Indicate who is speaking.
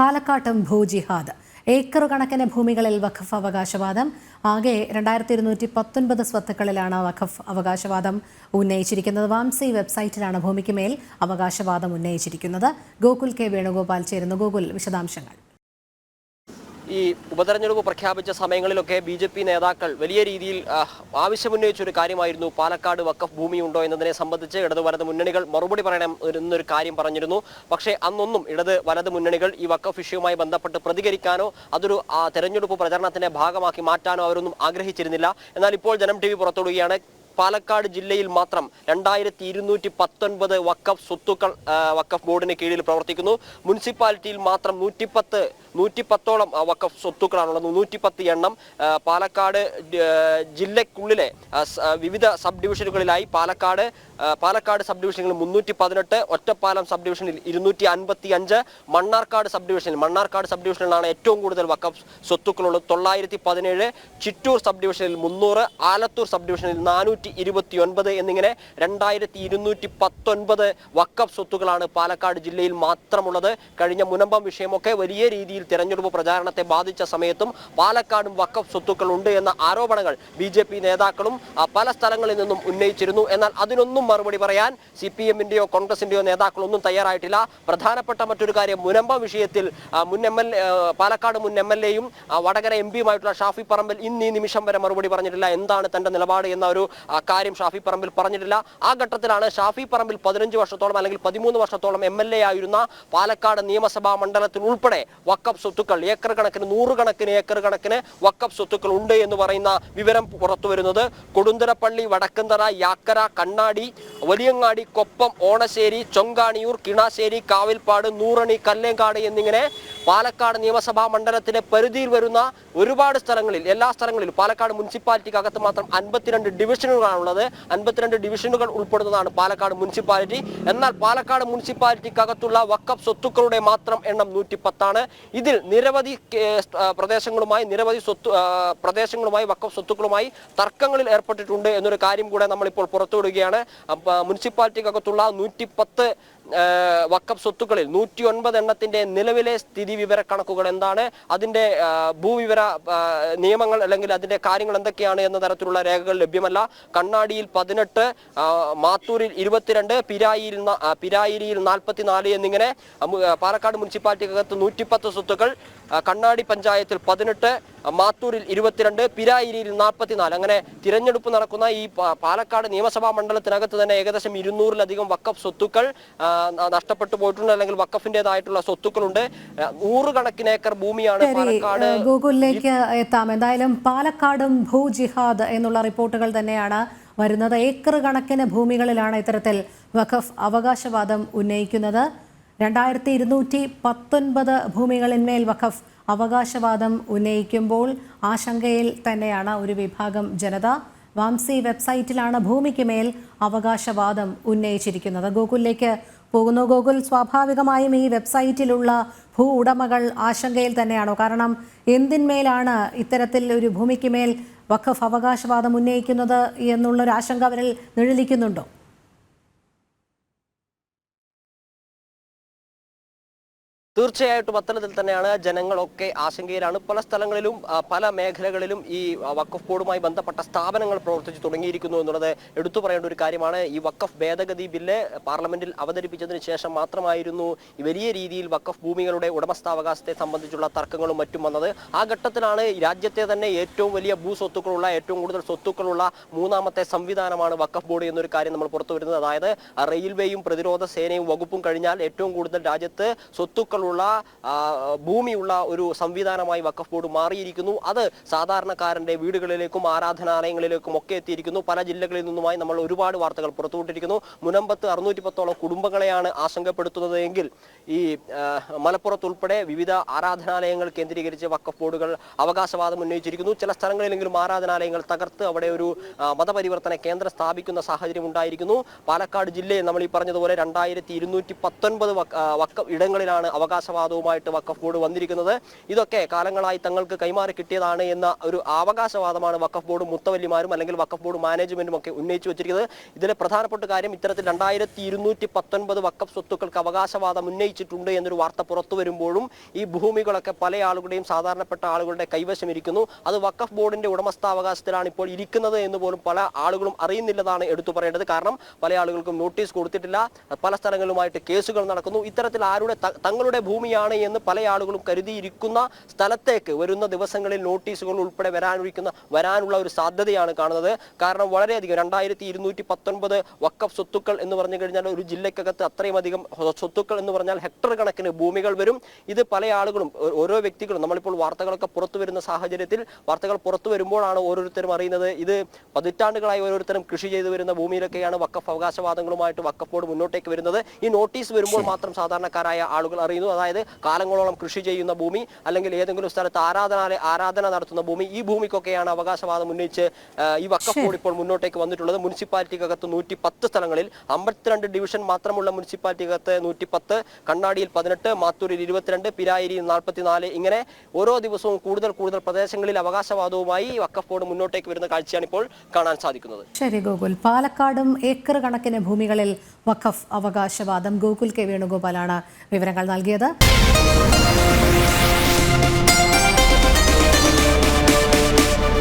Speaker 1: പാലക്കാട്ടും ഭൂജിഹാദ്. Acre കണക്കിന് ഭൂമികളിൽ വഖഫ് അവകാശവാദം. ആകെ 2219 സ്വത്തുക്കളിലാണ് വഖഫ് അവകാശവാദം ഉന്നയിച്ചിരിക്കുന്നത്. വാംസി വെബ്സൈറ്റിലാണ് ഭൂമിക്ക് മേൽ അവകാശവാദം ഉന്നയിച്ചിരിക്കുന്നത്. ഗോകുൽ കെ വേണുഗോപാൽ ചേരുന്നു. ഗോകുൽ, വിശദാംശങ്ങൾ.
Speaker 2: ഈ ഉപതെരഞ്ഞെടുപ്പ് പ്രഖ്യാപിച്ച സമയങ്ങളിലൊക്കെ BJP നേതാക്കൾ വലിയ രീതിയിൽ ആവശ്യമുന്നയിച്ചൊരു കാര്യമായിരുന്നു പാലക്കാട് വഖഫ് ഭൂമിയുണ്ടോ എന്നതിനെ സംബന്ധിച്ച് ഇടത് വലത് മുന്നണികൾ മറുപടി പറയണം എന്നൊരു കാര്യം പറഞ്ഞിരുന്നു. പക്ഷേ അന്നൊന്നും ഇടത് വലത് മുന്നണികൾ ഈ വഖഫ് വിഷയവുമായി ബന്ധപ്പെട്ട് പ്രതികരിക്കാനോ അതൊരു തെരഞ്ഞെടുപ്പ് പ്രചരണത്തിന്റെ ഭാഗമാക്കി മാറ്റാനോ അവരൊന്നും ആഗ്രഹിച്ചിരുന്നില്ല. എന്നാൽ ഇപ്പോൾ ജനം TV പുറത്തുവിടുകയാണ്. പാലക്കാട് ജില്ലയിൽ മാത്രം 2219 വഖഫ് സ്വത്തുക്കൾ വഖഫ് ബോർഡിന് കീഴിൽ പ്രവർത്തിക്കുന്നു. മുനിസിപ്പാലിറ്റിയിൽ മാത്രം 110ഓളം വഖഫ് സ്വത്തുക്കളാണുള്ളത്. 110 എണ്ണം പാലക്കാട് ജില്ലയ്ക്കുള്ളിലെ വിവിധ സബ് ഡിവിഷനുകളിലായി പാലക്കാട് സബ് ഡിവിഷനിൽ 318, ഒറ്റപ്പാലം സബ് ഡിവിഷനിൽ 255, മണ്ണാർക്കാട് സബ് ഡിവിഷനിലാണ് ഏറ്റവും കൂടുതൽ വഖഫ് സ്വത്തുക്കളുള്ളത് 917, ചിറ്റൂർ സബ് ഡിവിഷനിൽ 300, ആലത്തൂർ സബ് ഡിവിഷനിൽ 429 എന്നിങ്ങനെ 2219 വഖഫ് സ്വത്തുക്കളാണ് പാലക്കാട് ജില്ലയിൽ മാത്രമുള്ളത്. കഴിഞ്ഞ മുനമ്പം വിഷയമൊക്കെ വലിയ രീതിയിൽ തെരഞ്ഞെടുപ്പ് പ്രചാരണത്തെ ബാധിച്ച സമയത്തും പാലക്കാടും വഖഫ് സ്വത്തുക്കൾ ഉണ്ട് എന്ന ആരോപണങ്ങൾ BJP നേതാക്കളും പല സ്ഥലങ്ങളിൽ നിന്നും ഉന്നയിച്ചിരുന്നു. എന്നാൽ അതിനൊന്നും മറുപടി പറയാൻ CPM-ന്റെയോ കോൺഗ്രസിന്റെയോ നേതാക്കളൊന്നും തയ്യാറായിട്ടില്ല. പ്രധാനപ്പെട്ട മറ്റൊരു കാര്യം, മുനമ്പം വിഷയത്തിൽ പാലക്കാട് മുൻ MLA-യും വടകര MP-യുമായിട്ടുള്ള ഷാഫി പറമ്പിൽ ഇന്ന് ഈ നിമിഷം വരെ മറുപടി പറഞ്ഞിട്ടില്ല. എന്താണ് തന്റെ നിലപാട് എന്ന ഒരു കാര്യം ഷാഫി പറമ്പിൽ പറഞ്ഞിട്ടില്ല. ആ ഘട്ടത്തിലാണ് ഷാഫി പറമ്പിൽ 15 വർഷത്തോളം അല്ലെങ്കിൽ 13 വർഷത്തോളം MLA ആയിരുന്ന പാലക്കാട് നിയമസഭാ മണ്ഡലത്തിൽ ഉൾപ്പെടെ വഖഫ് സ്വത്തുക്കൾ ഏക്കർ കണക്കിന് 100 ഏക്കർ കണക്കിന് വഖഫ് സ്വത്തുക്കൾ ഉണ്ട് എന്ന് പറയുന്ന വിവരം പുറത്തു വരുന്നത്. കൊടുന്തരപ്പള്ളി, വടക്കന്തറ, യാക്കര, കണ്ണാടി, വലിയങ്ങാടി, കൊപ്പം, ഓണശ്ശേരി, ചൊങ്കാണിയൂർ, കിണാശ്ശേരി, കാവിൽപ്പാട്, നൂറണി, കല്ലേങ്കാട് എന്നിങ്ങനെ പാലക്കാട് നിയമസഭാ മണ്ഡലത്തിന്റെ പരിധിയിൽ വരുന്ന ഒരുപാട് സ്ഥലങ്ങളിൽ, എല്ലാ സ്ഥലങ്ങളിലും പാലക്കാട് മുനിസിപ്പാലിറ്റിക്കകത്ത് മാത്രം 52 ഡിവിഷനുകളാണുള്ളത്. 52 ഡിവിഷനുകൾ ഉൾപ്പെടുന്നതാണ് പാലക്കാട് മുനിസിപ്പാലിറ്റി. എന്നാൽ പാലക്കാട് മുനിസിപ്പാലിറ്റിക്കകത്തുള്ള വഖഫ് സ്വത്തുക്കളുടെ മാത്രം എണ്ണം 110 ഇതിൽ നിരവധി പ്രദേശങ്ങളുമായി വഖഫ് സ്വത്തുക്കളുമായി തർക്കങ്ങളിൽ ഏർപ്പെട്ടിട്ടുണ്ട് എന്നൊരു കാര്യം കൂടെ നമ്മളിപ്പോൾ പുറത്തുവിടുകയാണ്. മുനിസിപ്പാലിറ്റിക്കകത്തുള്ള 110 വഖഫ് സ്വത്തുക്കളിൽ 109 എണ്ണത്തിന്റെ നിലവിലെ സ്ഥിതി വിവര കണക്കുകൾ എന്താണ്, അതിന്റെ ഭൂവിവര നിയമങ്ങൾ അല്ലെങ്കിൽ അതിന്റെ കാര്യങ്ങൾ എന്തൊക്കെയാണ് എന്ന തരത്തിലുള്ള രേഖകൾ ലഭ്യമല്ല. കണ്ണാടിയിൽ 18, മാത്തൂരിൽ 22, പിരായിരിയിൽ 44 എന്നിങ്ങനെ പാലക്കാട് മുനിസിപ്പാലിറ്റിക്കകത്ത് 110 സ്വത്തുക്കൾ, കണ്ണാടി പഞ്ചായത്തിൽ 18, മാത്തൂരിൽ 22, പിരായിരിയിൽ 44. അങ്ങനെ തിരഞ്ഞെടുപ്പ് നടക്കുന്ന ഈ പാലക്കാട് നിയമസഭാ മണ്ഡലത്തിനകത്ത് തന്നെ ഏകദേശം 200-ലധികം വഖഫ് സ്വത്തുക്കൾ നഷ്ടപ്പെട്ടു പോയിട്ടുണ്ട്, അല്ലെങ്കിൽ വഖഫിന്റേതായിട്ടുള്ള സ്വത്തുക്കളുണ്ട്. 100 കണക്കിന് ഏക്കർ ഭൂമിയാണ് പാലക്കാട്.
Speaker 1: ഗൂഗിളിലേക്ക് എത്താം. എന്തായാലും പാലക്കാടും ഭൂജിഹാദ് എന്നുള്ള റിപ്പോർട്ടുകൾ തന്നെയാണ് വരുന്നത്. ഏക്കർ കണക്കിന് ഭൂമികളിലാണ് ഇത്തരത്തിൽ വഖഫ് അവകാശവാദം ഉന്നയിക്കുന്നത്. 2219 ഭൂമികളിന്മേൽ വഖഫ് അവകാശവാദം ഉന്നയിക്കുമ്പോൾ ആശങ്കയിൽ തന്നെയാണ് ഒരു വിഭാഗം ജനത. വാംസി വെബ്സൈറ്റിലാണ് ഭൂമിക്ക് മേൽ അവകാശവാദം ഉന്നയിച്ചിരിക്കുന്നത്. ഗോകുലിലേക്ക് പോകുന്നു. ഗോകുൽ, സ്വാഭാവികമായും ഈ വെബ്സൈറ്റിലുള്ള ഭൂ ഉടമകൾ ആശങ്കയിൽ തന്നെയാണോ? കാരണം എന്തിന്മേലാണ് ഇത്തരത്തിൽ ഒരു ഭൂമിക്ക് മേൽ വഖഫ് അവകാശവാദം ഉന്നയിക്കുന്നത് എന്നുള്ളൊരു ആശങ്ക അവരിൽ നിഴലിക്കുന്നുണ്ടോ?
Speaker 2: തീർച്ചയായിട്ടും അത്തരത്തിൽ തന്നെയാണ്. ജനങ്ങളൊക്കെ ആശങ്കയിലാണ്. പല സ്ഥലങ്ങളിലും പല മേഖലകളിലും ഈ വഖഫ് ബോർഡുമായി ബന്ധപ്പെട്ട സ്ഥാപനങ്ങൾ പ്രവർത്തിച്ചു തുടങ്ങിയിരിക്കുന്നു എന്നുള്ളത് എടുത്തു പറയേണ്ട ഒരു കാര്യമാണ്. ഈ വഖഫ് ഭേദഗതി ബില്ല് പാർലമെന്റിൽ അവതരിപ്പിച്ചതിന് ശേഷം മാത്രമായിരുന്നു വലിയ രീതിയിൽ വഖഫ് ഭൂമികളുടെ ഉടമസ്ഥാവകാശത്തെ സംബന്ധിച്ചുള്ള തർക്കങ്ങളും മറ്റും വന്നത്. ആ ഘട്ടത്തിലാണ് രാജ്യത്തെ തന്നെ ഏറ്റവും വലിയ ഭൂസ്വത്തുക്കളുള്ള, ഏറ്റവും കൂടുതൽ സ്വത്തുക്കളുള്ള മൂന്നാമത്തെ സംവിധാനമാണ് വഖഫ് ബോർഡ് എന്നൊരു കാര്യം നമ്മൾ പുറത്തു വരുന്നത്. അതായത് റെയിൽവേയും പ്രതിരോധ സേനയും വകുപ്പും കഴിഞ്ഞാൽ ഏറ്റവും കൂടുതൽ രാജ്യത്ത് സ്വത്തുക്കൾ ഭൂമിയുള്ള ഒരു സംവിധാനമായി വഖഫ് ബോർഡ് മാറിയിരിക്കുന്നു. അത് സാധാരണക്കാരന്റെ വീടുകളിലേക്കും ആരാധനാലയങ്ങളിലേക്കും ഒക്കെ എത്തിയിരിക്കുന്നു. പല ജില്ലകളിൽ നിന്നുമായി നമ്മൾ ഒരുപാട് വാർത്തകൾ പുറത്തുവിട്ടിരിക്കുന്നു. മുനമ്പത്ത് 610ഓളം കുടുംബങ്ങളെയാണ് ആശങ്കപ്പെടുത്തുന്നത് എങ്കിൽ ഈ മലപ്പുറത്തുൾപ്പെടെ വിവിധ ആരാധനാലയങ്ങൾ കേന്ദ്രീകരിച്ച് വഖഫ് ബോർഡുകൾ അവകാശവാദം ഉന്നയിച്ചിരിക്കുന്നു. ചില സ്ഥലങ്ങളിലെങ്കിലും ആരാധനാലയങ്ങൾ തകർത്ത് അവിടെ ഒരു മതപരിവർത്തന കേന്ദ്രം സ്ഥാപിക്കുന്ന സാഹചര്യം ഉണ്ടായിരിക്കുന്നു. പാലക്കാട് ജില്ലയിൽ നമ്മൾ ഈ പറഞ്ഞതുപോലെ 2219 വഖഫ് ഇടങ്ങളിലാണ് അവകാശവാദവുമായിട്ട് വഖഫ് ബോർഡ് വന്നിരിക്കുന്നത്. ഇതൊക്കെ കാലങ്ങളായി തങ്ങൾക്ക് കൈമാറി കിട്ടിയതാണ് എന്ന ഒരു അവകാശവാദമാണ് വഖഫ് ബോർഡ് മുത്തവല്ലിമാരും അല്ലെങ്കിൽ വഖഫ് ബോർഡ് മാനേജ്മെന്റും ഒക്കെ ഉന്നയിച്ചു വെച്ചിരിക്കുന്നത്. ഇതിലെ പ്രധാനപ്പെട്ട കാര്യം ഇത്തരത്തിൽ 2219 വഖഫ് സ്വത്തുക്കൾക്ക് അവകാശവാദം ഉന്നയിച്ചിട്ടുണ്ട് എന്നൊരു വാർത്ത പുറത്തു വരുമ്പോഴും ഈ ഭൂമികളൊക്കെ പല ആളുകളുടെയും സാധാരണപ്പെട്ട ആളുകളുടെ കൈവശം ഇരിക്കുന്നു. അത് വഖഫ് ബോർഡിന്റെ ഉടമസ്ഥാവകാശത്തിലാണ് ഇപ്പോൾ ഇരിക്കുന്നത് എന്ന് പോലും പല ആളുകളും അറിയുന്നില്ലതാണ് എടുത്തു പറയേണ്ടത്. കാരണം പല ആളുകൾക്കും നോട്ടീസ് കൊടുത്തിട്ടില്ല, പല സ്ഥലങ്ങളുമായിട്ട് കേസുകൾ നടക്കുന്നു. ഇത്തരത്തിൽ ആരുടെ തങ്ങളുടെ ഭൂമിയാണ് എന്ന് പല ആളുകളും കരുതിയിരിക്കുന്ന സ്ഥലത്തേക്ക് വരുന്ന ദിവസങ്ങളിൽ നോട്ടീസുകൾ ഉൾപ്പെടെ വരാനുള്ള ഒരു സാധ്യതയാണ് കാണുന്നത്. കാരണം വളരെയധികം 2219 വഖഫ് സ്വത്തുക്കൾ എന്ന് പറഞ്ഞു കഴിഞ്ഞാൽ ഒരു ജില്ലക്കകത്ത് അത്രയും അധികം സ്വത്തുക്കൾ എന്ന് പറഞ്ഞാൽ ഹെക്ടർ കണക്കിന് ഭൂമികൾ വരും. ഇത് പല ആളുകളും ഓരോ വ്യക്തികളും നമ്മളിപ്പോൾ വാർത്തകളൊക്കെ പുറത്തു വരുന്ന സാഹചര്യത്തിൽ വാർത്തകൾ പുറത്തു വരുമ്പോഴാണ് ഓരോരുത്തരും അറിയുന്നത് ഇത് പതിറ്റാണ്ടുകളായി ഓരോരുത്തരും കൃഷി ചെയ്തു വരുന്ന ഭൂമിയിലൊക്കെയാണ് വഖഫ് അവകാശവാദങ്ങളുമായിട്ട് വഖഫ് ബോർഡ് മുന്നോട്ടേക്ക് വരുന്നത്. ഈ നോട്ടീസ് വരുമ്പോൾ മാത്രം സാധാരണക്കാരായ ആളുകൾ അറിയുന്നു. അതായത് കാലങ്ങളോളം കൃഷി ചെയ്യുന്ന ഭൂമി അല്ലെങ്കിൽ ഏതെങ്കിലും സ്ഥലത്ത് ആരാധന നടത്തുന്ന ഭൂമി, ഈ ഭൂമിക്കൊക്കെയാണ് അവകാശവാദം ഉന്നയിച്ച് ഈ വഖഫ് ബോർഡ് ഇപ്പോൾ മുന്നോട്ടേക്ക് വന്നിട്ടുള്ളത്. മുനിസിപ്പാലിറ്റിക്കകത്ത് 110 സ്ഥലങ്ങളിൽ 52 ഡിവിഷൻ മാത്രമുള്ള മുനിസിപ്പാലിറ്റിക്കകത്ത് 110, കണ്ണാടിയിൽ 18, മാത്തൂരിൽ 22, പിരായിരിയിൽ 44, ഇങ്ങനെ ഓരോ ദിവസവും കൂടുതൽ പ്രദേശങ്ങളിൽ അവകാശവാദവുമായി വഖഫ് ബോർഡ് മുന്നോട്ടേക്ക് വരുന്ന കാഴ്ചയാണ് ഇപ്പോൾ കാണാൻ സാധിക്കുന്നത്.
Speaker 1: ശരി ഗോകുൽ, പാലക്കാടും ഏക്കർ കണക്കിന് ഭൂമികളിൽ വഖഫ് അവകാശവാദം. ഗോകുൽ കെ വേണുഗോപാലാണ് വിവരങ്ങൾ നൽകിയത്.